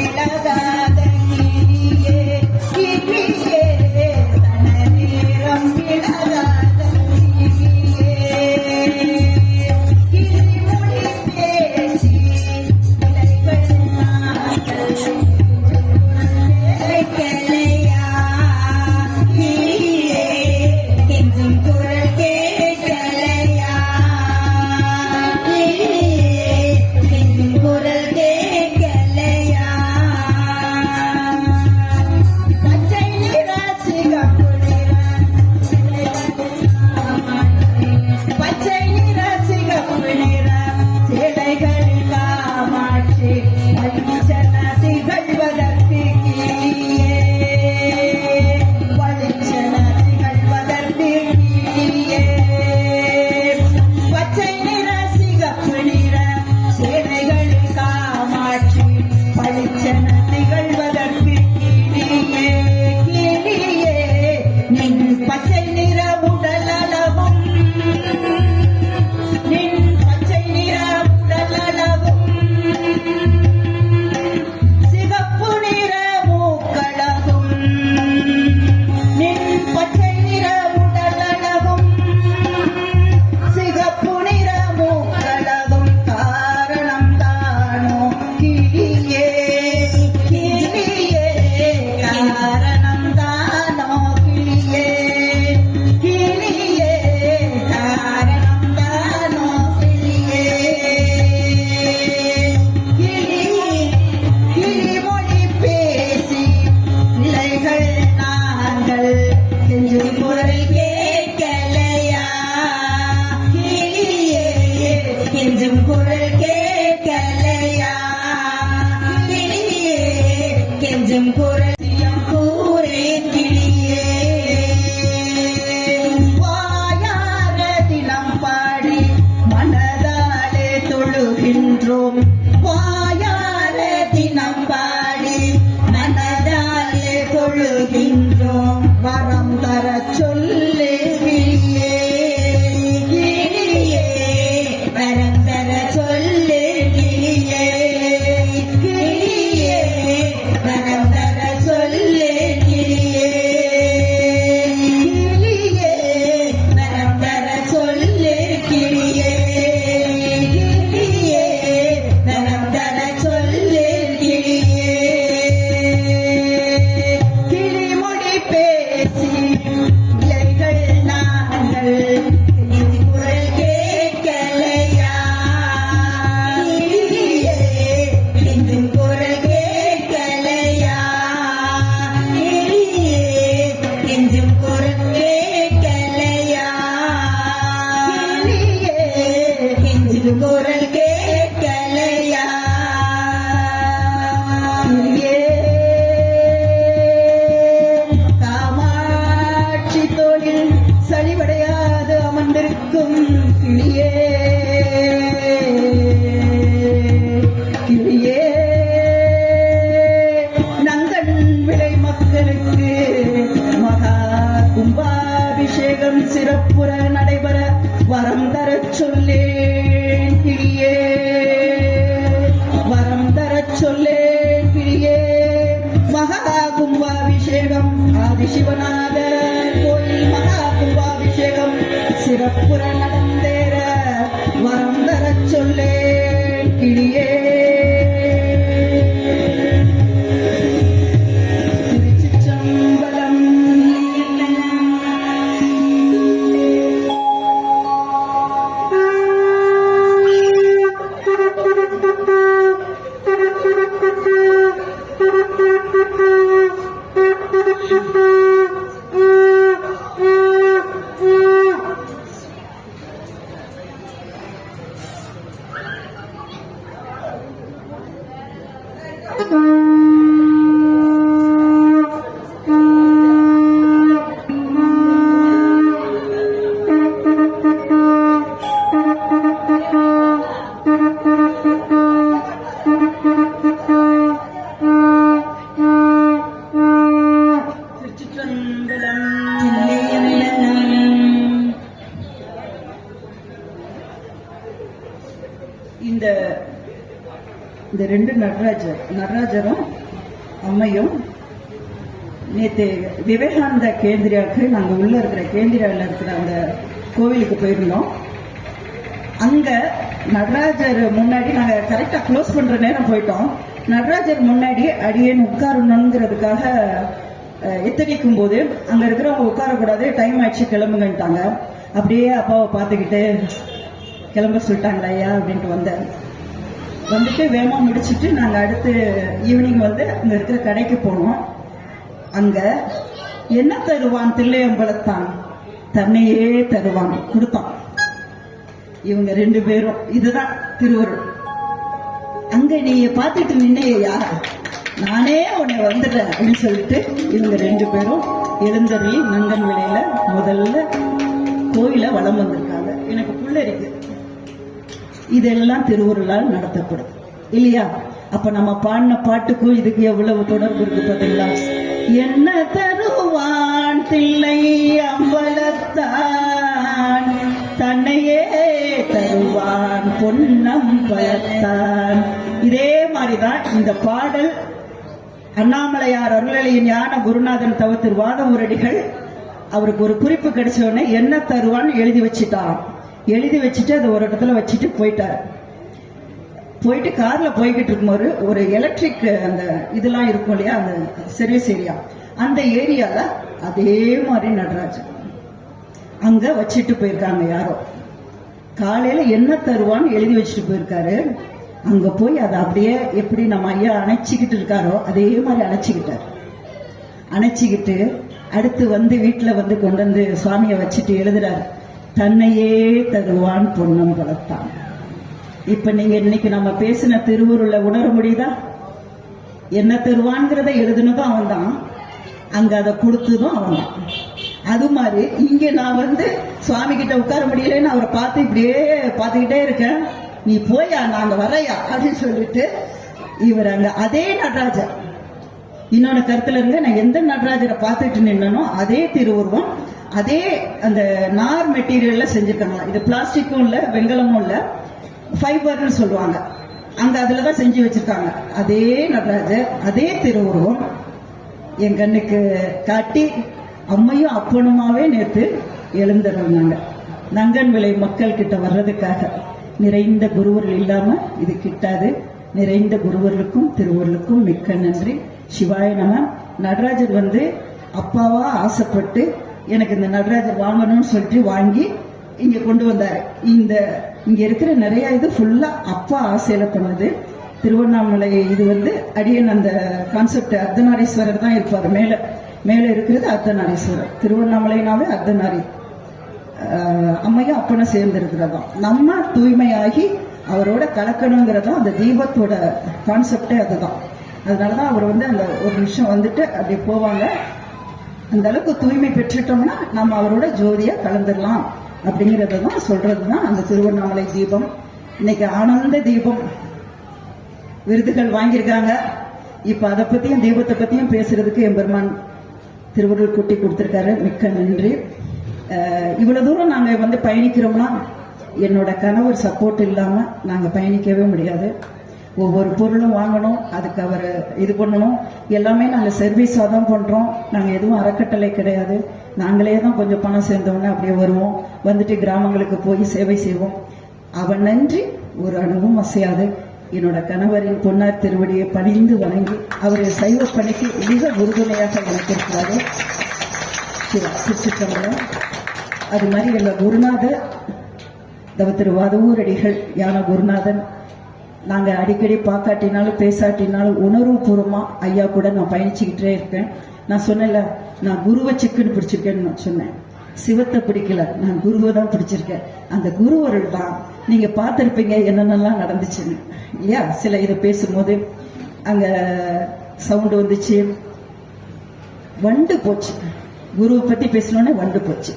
விலகாத கிளியே கிளியே சனநேரம் விலகாத கிளியே கிளிமொழி பேசி இலைகள் நாங்கள் கேட்கலையா கிளியே கெஞ்சும் குரல் கேட்கலையா கிளியே கெஞ்சும் குரல் கேட்கலையா பச்சை நிற சிகப்பு நிற பச்சை நிற சிகப்பு நிற சேலைகள் காமாட்சி வலிச்சன திகழ்வதற்கு கிளியே வலிச்சன திகழ்வதற்கு கிளியே பச்சை நிற சிகப்பு நிற சேலைகள் காமாட்சி பளிச்சன திகழ்வதற்கு கிளியே கிளியே நின் பச்சை நிற உடல் அளவும் நின் பச்சை நிற உடல் அளவும் சிகப்பு நிற மூக்களகும் நின் பச்சை நிற உடல் அளவும் சிகப்பு நிற மூக்களகும் காரணம் தானோ கிளியே கிளியே காரணம் தானோ கிளியே கிளியே காரணம் தானோ கிளியே கிளிமொழி பேசி இலைகள் நாங்கள் கெஞ்சும் குரல் கேட்கலையா கிளியே கெஞ்சும் குரல் கேட்கலையா கிளியே கெஞ்சும் குரல் கூரே கிளியே வாயார தினம் பாடி மனதாலே தொழுகின்றோம் வாயார தினம் பாடி மனதாலே தொழுகின்றோம் வரம் தர சொல்லு கிளியே கிளியே வரம் தர சொல்லு கிளியே கிளியே வரம் தர சொல்லு கிளியே கிளியே வரம் தர சொல்லு கிளியே கிளியே வரம் தர சொல்லு கிளியே கிளிமொழி பேசி இலைகள் நாங்கள் கெஞ்சி குரல் கேட்கலையா கிளியே கெஞ்சும் குரல் கேட்கலையா கிளியே கெஞ்சும் குரல் கேட்கலையா கிளியே கெஞ்சும் குரல் கேட்கலையா கிளியே காமாட்சி தோளில் சளிவடையாது அமர்ந்திருக்கும் கிளியே கிளியே நங்கன் விளை மக்களுக்கு மகா கும்பாபிஷேகம் சிறப்புற நடைபெற வரம் தரச் சொல்லேன் கிளியே வரம் தரச் சொல்லேன் கிளியே மகா கும்பாபிஷேகம் ஆதிசிவநாதர் கோயில் மகா கும்பாபிஷேகம் சிறப்புற நடந்தேற வரம் தரச் சொல்லேன் கிளியே திருச்சிற்றம்பலம் இந்த ரெண்டு நடராஜரும் அம்மையும் நேற்று விவேகானந்த கேந்திராவுக்கு நாங்கள் உள்ள இருக்கிற கேந்திராவில் இருக்கிற அந்த கோவிலுக்கு போயிருந்தோம். அங்க நடராஜர் முன்னாடி நாங்கள் கரெக்டாக க்ளோஸ் பண்ற நேரம் போயிட்டோம். நடராஜர் முன்னாடி அடியேன் உட்காரணுங்கிறதுக்காக எத்தனைக்கும் போது அங்க இருக்கிறவங்க உட்காரக்கூடாது, டைம் ஆயிடுச்சு கிளம்புங்கன்ட்டாங்க. அப்படியே அப்பாவை பார்த்துக்கிட்டு கிளம்ப சொல்லிட்டாங்களா ஐயா அப்படின்ட்டு வந்துட்டு வேகமா முடிச்சுட்டு நாங்கள் அடுத்து ஈவினிங் வந்து அங்க இருக்கிற கடைக்கு போனோம். அங்க என்ன தருவான் தில்லையம்பலத்தான், தன்னையே தருவான் கொடுத்தான். இவங்க 2 பேரும், இதுதான் திருவருள். அங்க நீ பார்த்துட்டு நின்னையா, நானே உன்னை வந்துடுறேன் அப்படின்னு சொல்லிட்டு இவங்க 2 பேரும் எழுந்தருளி நங்கன் விலையில முதல்ல கோயில வலம் வந்திருக்காங்க. எனக்கு புள்ள இருக்கு. இதெல்லாம் திருவருளால் நடத்தப்படுது இல்லையா? அப்ப நம்ம பாடின பாட்டுக்கும் இதுக்கு எவ்வளவு தொடர்பு இருக்கு பார்த்தீங்களா? என்ன தருவான் தில்லை அம்பலத்தான், தன்னையே தருவான் பொன்னம் பலத்தான். இதே மாதிரிதான் இந்த பாடல் அண்ணாமலையார் அருளலையின் ஞான குருநாதன் தவ திருவாதமுரடிகள் அவருக்கு ஒரு குறிப்பு கிடைச்ச உடனே என்ன தருவான்னு எழுதி வச்சுட்டான். எழுதி வச்சுட்டு அதை ஒரு இடத்துல வச்சுட்டு போயிட்டார். போயிட்டு கார்ல போய்கிட்டு இருக்கும்போது ஒரு எலக்ட்ரிக் அந்த இதெல்லாம் இருக்கும் இல்லையா, அந்த சர்வீஸ் ஏரியா, அந்த ஏரியால அதே மாதிரி நடராஜன் அங்க வச்சுட்டு போயிருக்காங்க. யாரோ காலையில என்ன தருவான்னு எழுதி வச்சுட்டு போயிருக்காரு. அங்க போய் அதை அப்படியே எப்படி நம்ம ஐயா அணைச்சிக்கிட்டு இருக்காரோ அதே மாதிரி அணைச்சிக்கிட்டு அடுத்து வந்து வீட்டுல வந்து கொண்டு வந்து சுவாமியை வச்சுட்டு எழுதுறாரு, தன்னையே தருவான் பொன்னம் பலத்தான். இப்ப நீங்க இன்னைக்கு நம்ம பேசின திருவருளை உணர முடியுதா? என்ன தருவான்ங்கிறத எழுதுனதும் அவன் தான், அங்க அதை கொடுத்ததும் அவன் தான். அது மாதிரி இங்க நான் வந்து சுவாமி கிட்ட உட்கார முடியலன்னு அவரை பார்த்து இப்படியே பார்த்துக்கிட்டே இருக்கேன். நீ போயா, நாங்க வரையா அப்படின்னு சொல்லிட்டு இவர் அங்க அதே நடராஜர். இன்னொன்னு கருத்துல இருங்க, நான் எந்த நடராஜரை பார்த்துட்டு நின்னனோ அதே திருவுருவம், அதே அந்த நார் மெட்டீரியல்ல செஞ்சிருக்காங்களா. இது பிளாஸ்டிக்கும் இல்ல, வெங்கலமும் இல்ல, ஃபைபர்னு சொல்லுவாங்க. அங்க அதுலதான் செஞ்சு வச்சிருக்காங்க. அதே நடராஜர், அதே திருவுருவம் என் கண்ணுக்கு காட்டி அம்மையும் அப்பனுமாவே நேற்று எழுந்திருந்தாங்க. நங்கன் விலை மக்கள் கிட்ட வர்றதுக்காக நிறைந்த குருவர்கள் இல்லாம இது கிட்டாது. நிறைந்த குருவர்களுக்கும் திருவருளுக்கும் மிக்க நன்றி. சிவாய நம. நடராஜர் வந்து அப்பாவா ஆசைப்பட்டு எனக்கு இந்த நடராஜர் வாங்கணும்னு சொல்லிட்டு வாங்கி இங்க கொண்டு வந்தாரு. இங்க இருக்கிற நிறைய இது ஃபுல்லா அப்பா ஆசையில பண்ணது. திருவண்ணாமலை இது வந்து அடியன் அந்த கான்செப்ட் அர்த்தநாரீஸ்வரர் தான் இருப்பாரு. மேல இருக்கிறது அர்த்தநாரீஸ்வரர். திருவண்ணாமலைனாவே அர்த்தநாரி. அம்மையும் அப்பனை சேர்ந்து இருக்கிறதா. நம்ம தூய்மையாகி அவரோட கலக்கணுங்கிறதா அந்த தீபத்தோட கான்செப்டே அதுதான். அதனாலதான் அவர் வந்து அந்த ஒரு நிமிஷம் வந்துட்டு அப்படி போவாங்க. அந்த அளவுக்கு தூய்மை பெற்றுட்டோம்னா நம்ம அவரோட ஜோதியா கலந்துடலாம் அப்படிங்கறதான் சொல்றதுதான் அந்த திருவண்ணாமலை தீபம். இன்னைக்கு ஆனந்த தீபம் விருதுகள் வாங்கியிருக்காங்க. இப்ப அதை பத்தியும் தீபத்தை பத்தியும் பேசுறதுக்கு எம்பெருமான் திருவருள் கூட்டி கொடுத்திருக்காரு. மிக்க நன்றி. இவ்வளவு தூரம் நாங்க வந்து பயணிக்கிறோம்னா என்னோட கணவர் சப்போர்ட் இல்லாம நாங்க பயணிக்கவே முடியாது. ஒவ்வொரு பொருளும் வாங்கணும், அதுக்கு அவர் இது பண்ணணும். எல்லாமே நாங்க சர்வீஸா தான் பண்றோம். நாங்க எதுவும் அறக்கட்டளை கிடையாது. நாங்களே தான் கொஞ்சம் பணம் சேர்ந்தோன்னே அப்படியே வருவோம், வந்துட்டு கிராமங்களுக்கு போய் சேவை செய்வோம். அவன் நன்றி ஒரு அணுவும் அசையாது. என்னோட கணவரின் பொன்னார் திருவடியை பணிந்து வணங்கி அவருடைய சைவ பணிக்கு மிக உறுதுணையாக எனக்கு இருக்கிறாரு. சிற்றம்பலம். அது மாதிரி எங்க குருநாதர் தவ திரு வாதவூரடிகள் ஞான குருநாதன். நாங்க அடிக்கடி பார்க்காட்டினாலும் பேசாட்டினாலும் உணர்வு பூர்வமா ஐயா கூட நான் பயணிச்சுக்கிட்டே இருக்கேன். நான் சொன்னேன்ல, நான் குருவை சிக்குன்னு பிடிச்சிருக்கேன்னு நான் சொன்னேன். சிவத்தை பிடிக்கல, நான் குருவை தான் பிடிச்சிருக்கேன். அந்த குருவருள் தான் நீங்க பார்த்திருப்பீங்க என்னென்னலாம் நடந்துச்சுன்னு இல்லையா. சில இதை பேசும்போது அங்க சவுண்ட் வந்துச்சு, வண்டு போச்சு. குருவை பத்தி பேசணும்னே வண்டு போச்சு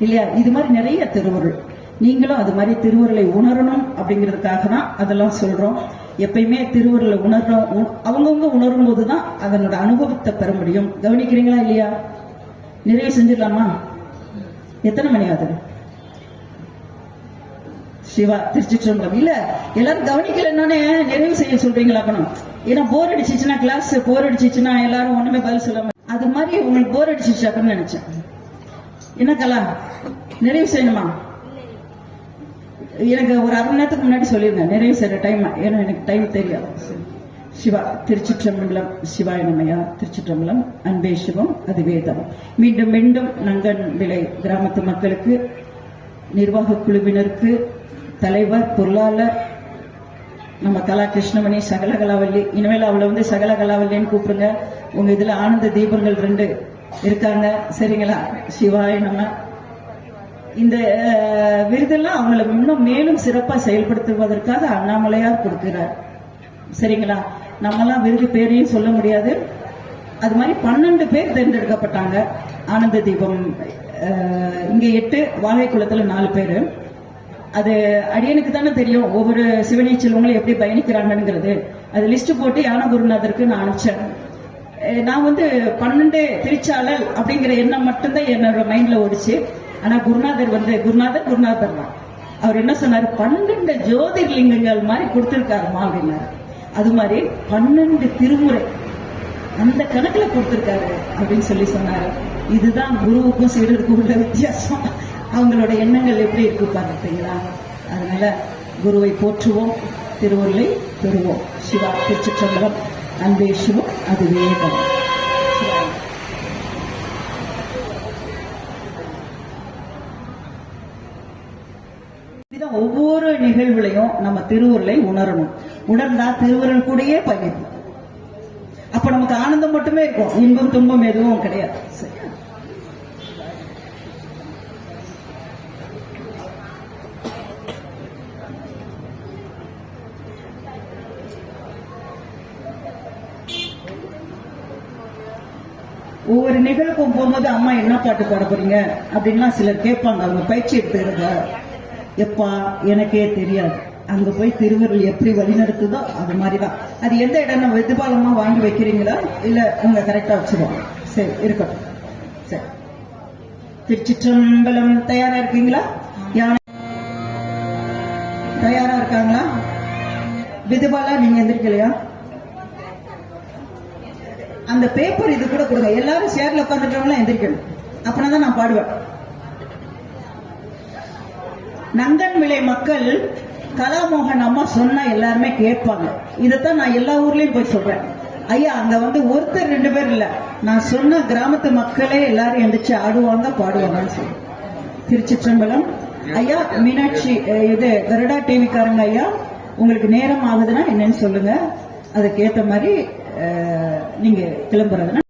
இல்லையா. இது மாதிரி நிறைய திருவருள். நீங்களும் அது மாதிரி திருவருளை உணரணும் அப்படிங்கிறதுக்காக தான் அதெல்லாம் சொல்றோம். எப்பயுமே திருவருளை உணர்றோம். அவங்கவுங்க உணரும் போதுதான் அதனோட அனுபவத்தை பெற முடியும். கவனிக்கிறீங்களா இல்லையா? நிறைய செஞ்சிடலாமா? எத்தனை மணி ஆகுது? சிவா திருச்சிற்றம்பலம். இல்ல எல்லாரும் கவனிக்கலன்னானே நிறைவு செய்ய சொல்றீங்களா? ஏன்னா போர் அடிச்சிச்சுன்னா, கிளாஸ் போர் அடிச்சிச்சுன்னா எல்லாரும் ஒண்ணுமே பதில் சொல்லாம, அது மாதிரி உங்களுக்கு போர் அடிச்சிச்சாக்குன்னு நினைச்சேன். என்ன கலா, நிறைவு செய்யணுமா? எனக்கு ஒரு அரை மணி நேரத்துக்கு முன்னாடி சொல்லிருங்க நிறைவு செய்யற டைம், ஏன்னா எனக்கு டைம் தெரியாது. சிவா திருச்சிற்றம்பலம். சிவாய நமயா. திருச்சிற்றம்பலம். அன்பே சிவம் அது வேதம். மீண்டும் மீண்டும் நங்கன் விளை கிராமத்து மக்களுக்கு, நிர்வாக குழுவினருக்கு, தலைவர், பொருளாளர் நம்ம கலா கிருஷ்ணமணி, சகல கலாவல்லி, இனிமேல் அவளை வந்து சகல கலாவல்லின்னு கூப்பிடுங்க. உங்க இதுல ஆனந்த தீபங்கள் 2 இருக்காங்க, சரிங்களா? சிவாய நம்ம. இந்த விருதெல்லாம் அவங்களை இன்னும் மேலும் சிறப்பா செயல்படுத்துவதற்காக அண்ணாமலையார் கொடுக்கிறார், சரிங்களா? நம்மெல்லாம் விருது பேரையும் சொல்ல முடியாது. அது மாதிரி 12 பேர் தேர்ந்தெடுக்கப்பட்டாங்க. ஆனந்த தீபம் இங்க 8, வாழைக்குளத்துல 4 பேரு. அது அடியனுக்கு தானே தெரியும் ஒவ்வொரு சிவனேய செல்வங்களும் எப்படி பயணிக்கிறாங்கிறது. அது லிஸ்ட் போட்டு யான குருநாதருக்கு நான் அனுப்பிச்சேன். நான் வந்து 12 திருச்சாளர் அப்படிங்கிற எண்ணம் மட்டும்தான் என்னோட மைண்ட்ல ஓடிச்சு. ஆனா குருநாதர் குருநாதர் தான். அவர் என்ன சொன்னாரு, 12 ஜோதிர்லிங்கங்கள் மாதிரி கொடுத்திருக்காருமா அப்படின்னாரு. அது மாதிரி 12 திருமுறை அந்த கணக்குல கொடுத்திருக்காரு அப்படின்னு சொல்லி சொன்னாரு. இதுதான் குருவுக்கும் சீடருக்கும் உள்ள வித்தியாசம். அவங்களோட எண்ணங்கள் எப்படி இருக்கு பார்த்தீங்களா? அதனால குருவை போற்றுவோம், திருவருளை பெறுவோம். சிவா திருச்சிற்றம்பலம். அன்பே சிவம் அது வேதம். ஒவ்வொரு நிகழ்வுலையும் நம்ம திருவுருளை உணரணும். உணர்ந்தா திருவுருள் கூடயே பயணிப்போம். அப்ப நமக்கு ஆனந்தம் மட்டுமே இருக்கும், இன்பம் துன்பம் எதுவும் கிடையாது. சரியா? ஒவ்வொரு நிகழ்வுக்கும் போகும்போது அம்மா என்ன பாட்டு பாட போறீங்க அப்படின்லாம் சிலர் கேட்பாங்க. அவங்க பயிற்சி எடுத்துக்கிறத எப்பா எனக்கே தெரியாது. அங்க போய் திருவருள் எப்படி வழிநடத்துதோ அது மாதிரிதான். அது எந்த இடம் வெதுபாலமா வாங்கி வைக்கிறீங்களா இல்ல உங்க கரெக்டா வச்சிருவோம்? சரி, இருக்கட்டும். சரி, திருச்சிற்றம்பலம். தயாரா இருக்கீங்களா? யானை தயாரா இருக்காங்களா? வெதுபாலா நீங்க எந்திரிக்கலையா? அந்த பேப்பர் இது கூட கொடுங்க. எல்லாரும் சேர்ல உட்காந்துட்டவங்களாம் எந்திரிக்கணும், அப்படின்னா நான் பாடுவேன். நங்கன் விளை மக்கள் கலாமோகன் அம்மா சொன்னா எல்லாருமே கேட்பாங்க. இதைத்தான் நான் எல்லா ஊர்லயும் போய் சொல்றேன். ஐயா, அங்க வந்து ஒருத்தர் 2 பேர் இல்ல, நான் சொன்ன கிராமத்து மக்களே எல்லாரும் எந்திரிச்சு ஆடுவாங்க, பாடுவாங்கன்னு சொல்லி. திருச்சிற்றம்பலம். ஐயா மீனாட்சி, இது கருடா டிவிக்காரங்க ஐயா, உங்களுக்கு நேரம் ஆகுதுன்னா என்னன்னு சொல்லுங்க. அதுக்கு ஏத்த மாதிரி நீங்க கிளம்புறதுன்னா